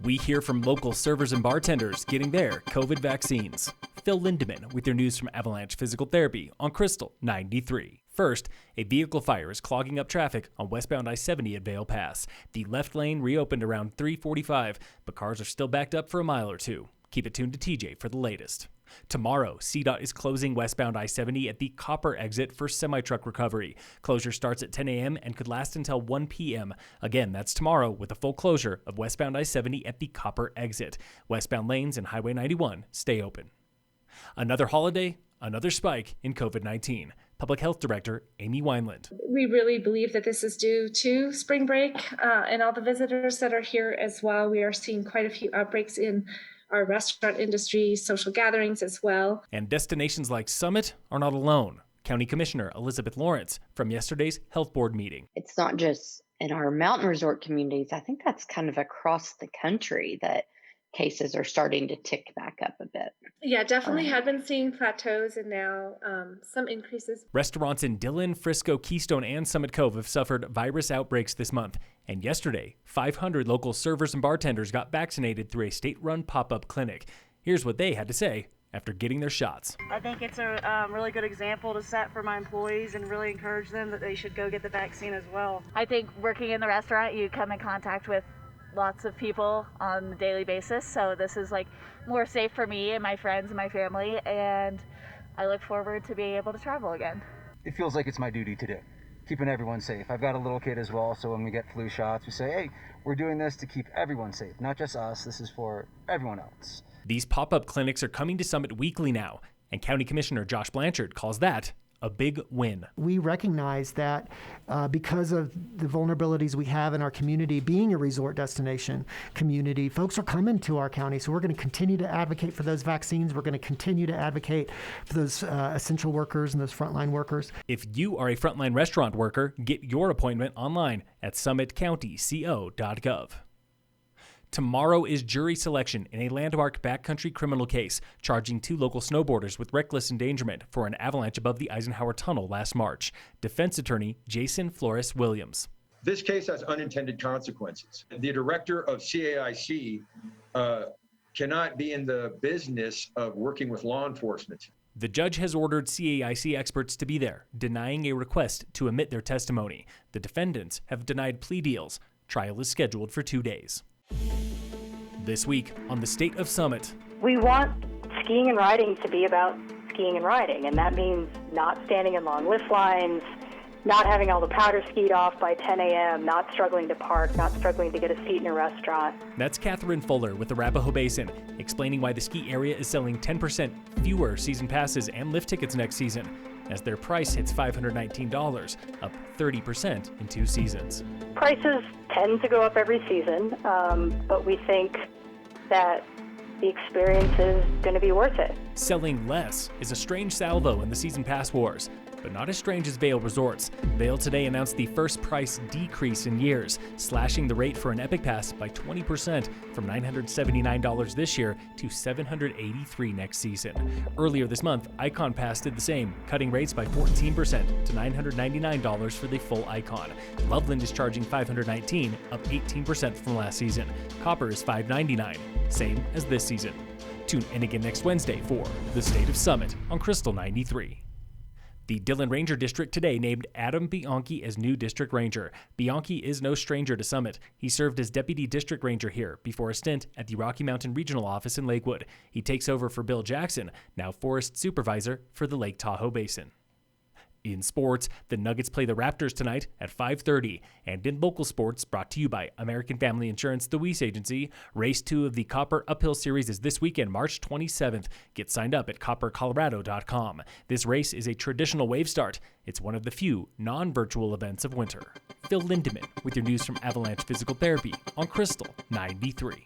We hear from local servers and bartenders getting their COVID vaccines. Phil Lindeman with your news from Avalanche Physical Therapy on Krystal 93. First, a vehicle fire is clogging up traffic on westbound I-70 at Vail Pass. The left lane reopened around 3:45, but cars are still backed up for a mile or two. Keep it tuned to TJ for the latest. Tomorrow, CDOT is closing westbound I-70 at the Copper exit for semi-truck recovery. Closure starts at 10 a.m. and could last until 1 p.m. Again, that's tomorrow with a full closure of westbound I-70 at the Copper exit. Westbound lanes and Highway 91 stay open. Another holiday, another spike in COVID-19. Public Health Director Amy Wineland. We really believe that this is due to spring break and all the visitors that are here as well. We are seeing quite a few outbreaks in our restaurant industry, social gatherings as well. And destinations like Summit are not alone. County Commissioner Elizabeth Lawrence from yesterday's Health Board meeting. It's not just in our mountain resort communities. I think that's kind of across the country that cases are starting to tick back up a bit. Yeah, definitely had been seeing plateaus and now some increases. Restaurants in Dillon, Frisco, Keystone, and Summit Cove have suffered virus outbreaks this month. And yesterday, 500 local servers and bartenders got vaccinated through a state-run pop-up clinic. Here's what they had to say after getting their shots. I think it's a really good example to set for my employees and really encourage them that they should go get the vaccine as well. I think working in the restaurant, you come in contact with lots of people on a daily basis, so this is like more safe for me and my friends and my family, and I look forward to being able to travel again. It feels like it's my duty to do, keeping everyone safe. I've got a little kid as well, so when we get flu shots, we say, hey, we're doing this to keep everyone safe, not just us. This is for everyone else. These pop-up clinics are coming to Summit weekly now, and County Commissioner Josh Blanchard calls that a big win. We recognize that because of the vulnerabilities we have in our community, being a resort destination community, folks are coming to our county. So we're going to continue to advocate for those vaccines. We're going to continue to advocate for those essential workers and those frontline workers. If you are a frontline restaurant worker, get your appointment online at summitcountyco.gov. Tomorrow is jury selection in a landmark backcountry criminal case charging 2 local snowboarders with reckless endangerment for an avalanche above the Eisenhower Tunnel last March. Defense attorney Jason Flores Williams. This case has unintended consequences. The director of CAIC cannot be in the business of working with law enforcement. The judge has ordered CAIC experts to be there, denying a request to omit their testimony. The defendants have denied plea deals. Trial is scheduled for 2 days. This week on the State of Summit. We want skiing and riding to be about skiing and riding, and that means not standing in long lift lines, not having all the powder skied off by 10 a.m., not struggling to park, not struggling to get a seat in a restaurant. That's Catherine Fuller with Arapahoe Basin, explaining why the ski area is selling 10% fewer season passes and lift tickets next season, as their price hits $519, up 30% in 2 seasons. Prices tend to go up every season, but we think that the experience is going to be worth it. Selling less is a strange salvo in the season pass wars, but not as strange as Vail Resorts. Vail today announced the first price decrease in years, slashing the rate for an Epic Pass by 20% from $979 this year to $783 next season. Earlier this month, Icon Pass did the same, cutting rates by 14% to $999 for the full Icon. Loveland is charging $519, up 18% from last season. Copper is $599, same as this season. Tune in again next Wednesday for the State of Summit on Krystal 93. The Dillon Ranger District today named Adam Bianchi as new district ranger. Bianchi is no stranger to Summit. He served as deputy district ranger here before a stint at the Rocky Mountain Regional Office in Lakewood. He takes over for Bill Jackson, now forest supervisor for the Lake Tahoe Basin. In sports, the Nuggets play the Raptors tonight at 5:30. And in local sports, brought to you by American Family Insurance, the Weiss Agency, Race 2 of the Copper Uphill Series is this weekend, March 27th. Get signed up at coppercolorado.com. This race is a traditional wave start. It's one of the few non-virtual events of winter. Phil Lindeman with your news from Avalanche Physical Therapy on Krystal 93.